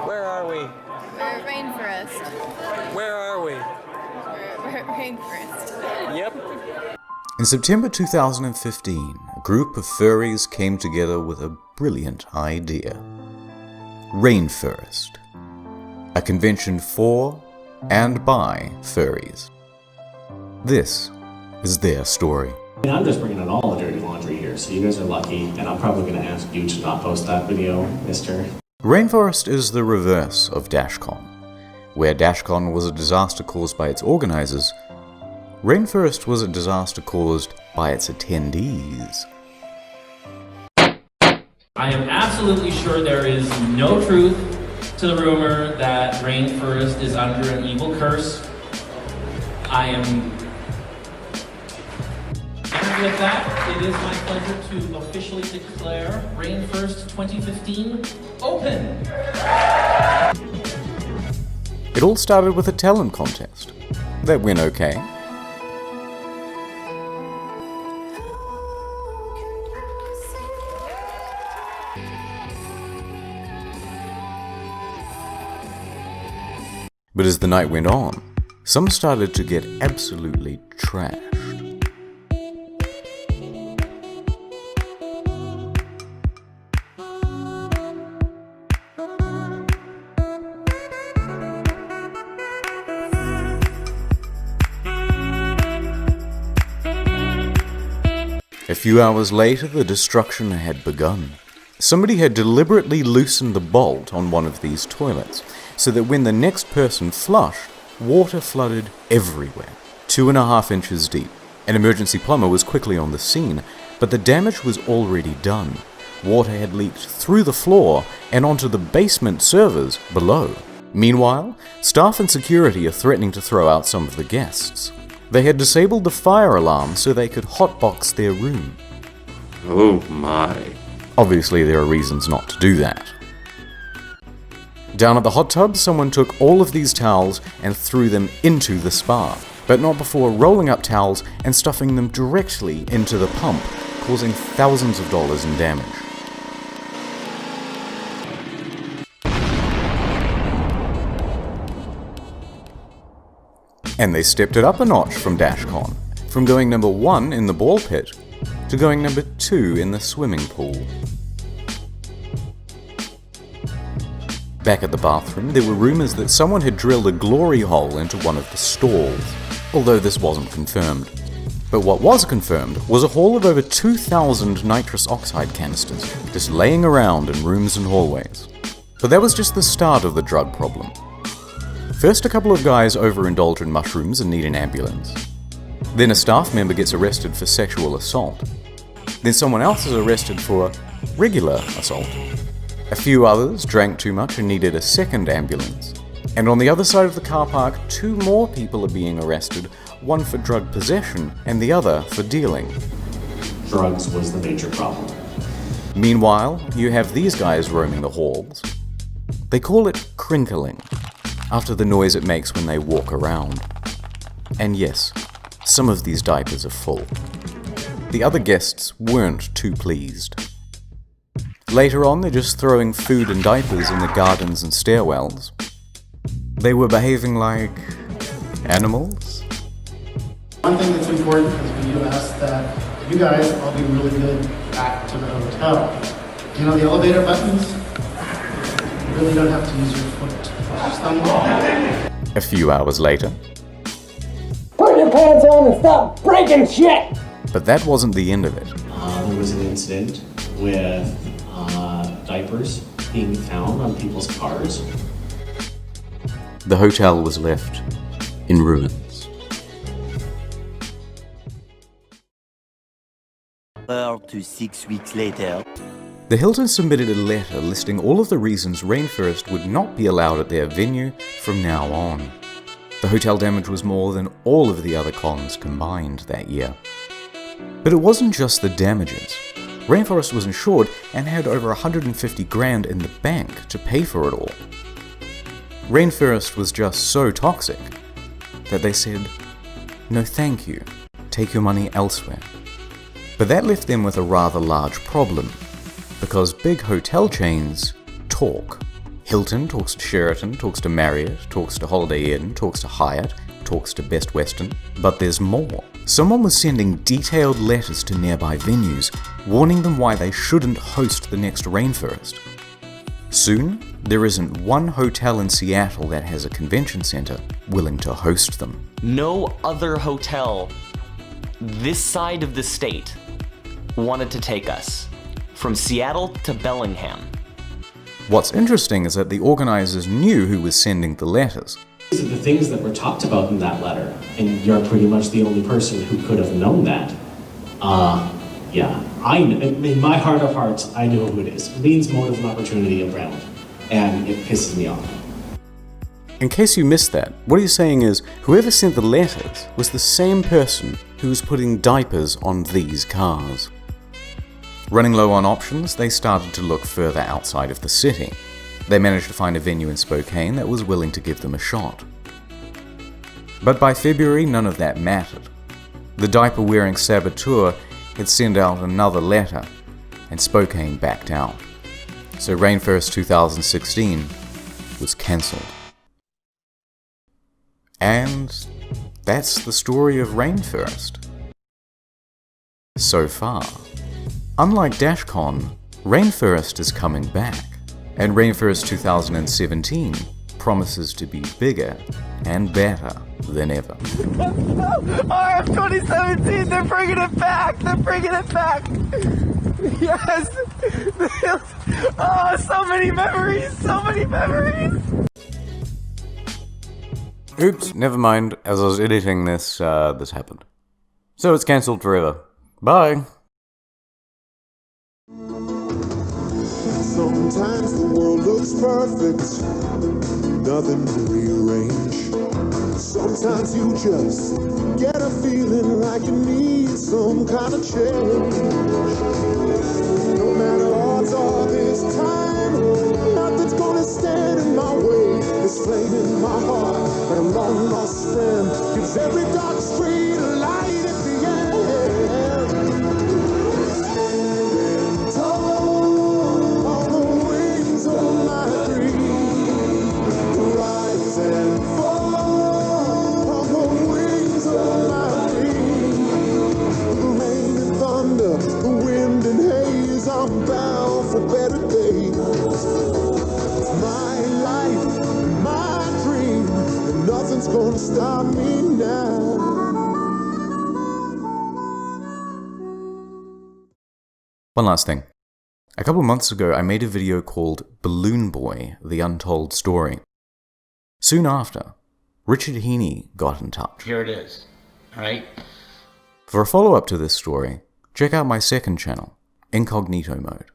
Where are we? We're at Rainfurrest. Where are we? We're at Rainfurrest. Yep. In September 2015, a group of furries came together with a brilliant idea. Rainfurrest, a convention for and by furries. This is their story. I'm just bringing in all the dirty laundry here, so you guys are lucky, and I'm probably going to ask you to not post that video, mister. Rainfurrest is the reverse of DashCon. Where DashCon was a disaster caused by its organizers, Rainfurrest was a disaster caused by its attendees. I am absolutely sure there is no truth to the rumor that Rainfurrest is under an evil curse. And with that, it is my pleasure to officially declare Rainfurrest 2015 open. It all started with a talent contest. That went okay. But as the night went on, some started to get absolutely trashed. A few hours later, the destruction had begun. Somebody had deliberately loosened the bolt on one of these toilets, so that when the next person flushed, water flooded everywhere, 2.5 inches deep. An emergency plumber was quickly on the scene, but the damage was already done. Water had leaked through the floor and onto the basement servers below. Meanwhile, staff and security are threatening to throw out some of the guests. They had disabled the fire alarm so they could hotbox their room. Oh my. Obviously, there are reasons not to do that. Down at the hot tub, someone took all of these towels and threw them into the spa, but not before rolling up towels and stuffing them directly into the pump, causing thousands of dollars in damage. And they stepped it up a notch from DashCon, from going number 1 in the ball pit to going number 2 in the swimming pool. Back at the bathroom, there were rumors that someone had drilled a glory hole into one of the stalls, although this wasn't confirmed. But what was confirmed was a haul of over 2,000 nitrous oxide canisters, just laying around in rooms and hallways. But that was just the start of the drug problem. First, a couple of guys overindulge in mushrooms and need an ambulance. Then a staff member gets arrested for sexual assault. Then someone else is arrested for regular assault. A few others drank too much and needed a second ambulance. And on the other side of the car park, 2 more people are being arrested, one for drug possession and the other for dealing. Drugs was the major problem. Meanwhile, you have these guys roaming the halls. They call it crinkling, after the noise it makes when they walk around. And yes, some of these diapers are full. The other guests weren't too pleased. Later on, they're just throwing food and diapers in the gardens and stairwells. They were behaving like animals? One thing that's important is we do ask that you guys all be really good back to the hotel. You know the elevator buttons? You really don't have to use your foot to push them. A few hours later. Put your pants on and stop breaking shit! But that wasn't the end of it. There was an incident with diapers being found on people's cars. The hotel was left in ruins. 4 to 6 weeks later. The Hilton submitted a letter listing all of the reasons Rainfurrest would not be allowed at their venue from now on. The hotel damage was more than all of the other cons combined that year. But it wasn't just the damages. Rainfurrest was insured and had over 150 grand in the bank to pay for it all. Rainfurrest was just so toxic that they said, "No thank you, take your money elsewhere." But that left them with a rather large problem, because big hotel chains talk. Hilton talks to Sheraton, talks to Marriott, talks to Holiday Inn, talks to Hyatt, talks to Best Western, but there's more. Someone was sending detailed letters to nearby venues, warning them why they shouldn't host the next Rainfurrest. Soon, there isn't one hotel in Seattle that has a convention center willing to host them. No other hotel this side of the state wanted to take us, from Seattle to Bellingham. What's interesting is that the organizers knew who was sending the letters. These are the things that were talked about in that letter, and you're pretty much the only person who could have known that. Yeah, in my heart of hearts, I know who it is. Lean's motive and opportunity around, and it pisses me off. In case you missed that, what he's saying is whoever sent the letters was the same person who was putting diapers on these cars. Running low on options, they started to look further outside of the city. They managed to find a venue in Spokane that was willing to give them a shot. But by February, none of that mattered. The diaper-wearing saboteur had sent out another letter, and Spokane backed out. So Rainfurrest 2016 was cancelled. And that's the story of Rainfurrest. So far. Unlike DashCon, Rainfurrest is coming back, and Rainfurrest 2017 promises to be bigger and better than ever. RF 2017, they're bringing it back! They're bringing it back! Yes! Oh, so many memories! So many memories! Oops, never mind. As I was editing this, this happened. So it's cancelled forever. Bye! Sometimes the world looks perfect, nothing to rearrange. Sometimes you just get a feeling like you need some kind of change. No matter odds are this time, nothing's gonna stand in my way. This flame in my heart, but a long lost friend gives every dark street a light at the end. I'm bound for better days. It's my life, my dream, and nothing's gonna stop me now. One last thing. A couple months ago, I made a video called Balloon Boy, The Untold Story. Soon after, Richard Heaney got in touch. Here it is, alright? For a follow-up to this story, check out my second channel, Incognito Mode.